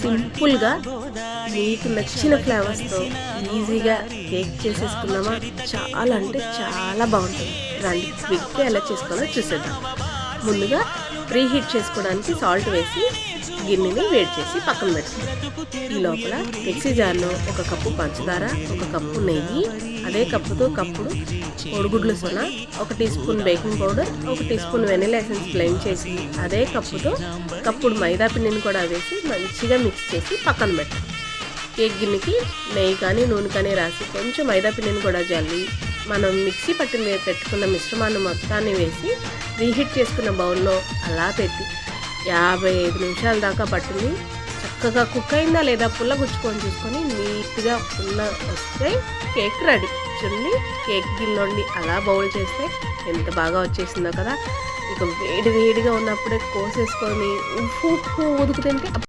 సింపుల్గా మీకు నచ్చిన ఫ్లేవర్స్తో ఈజీగా కేక్ చేసేసుకున్నామా, చాలా అంటే చాలా బాగుంటుంది. రండి క్విక్గా ఎలా చేసుకోవాలో చూసేద్దాం. ముందుగా ప్రీ హీట్ చేసుకోవడానికి సాల్ట్ వేసి గిన్నెని వేడి చేసి పక్కన పెట్టుకుంటాం. ఈ లోపల మిక్సీ జార్లో 1 కప్పు పంచదార, 1 కప్పు నెయ్యి, అదే కప్పుతో కప్పుడు కోడిగుడ్లు సొన, 1 teaspoon baking powder, 1 teaspoon vanilla essence blend చేసి అదే కప్పుతో కప్పుడు మైదా పిండిని కూడా వేసి మంచిగా మిక్స్ చేసి పక్కన పెట్టాం. కేక్ గిన్నెకి నెయ్యి కానీ నూనె కానీ రాసి కొంచెం మైదా పిండిని కూడా జల్లి మనం మిక్సీ పట్టిన పెట్టుకున్న మిశ్రమాన్ని మొత్తాన్ని వేసి రీహీట్ చేసుకున్న బౌల్లో అలా పెట్టి 55 నిమిషాల దాకా పట్టింది. చక్కగా కుక్ అయిందా లేదా పుల్ల గుచ్చుకొని చూసుకొని నీట్గా పుల్ల వస్తే కేక్ రెడీ. చూడండి, కేక్ గిన్నెలోండి అలా బౌల్ చేస్తే ఎంత బాగా వచ్చేసిందో కదా. ఇక వేడిగా ఉన్నప్పుడే కోసేసుకొని ఉప్పు ఉదుకు తింటే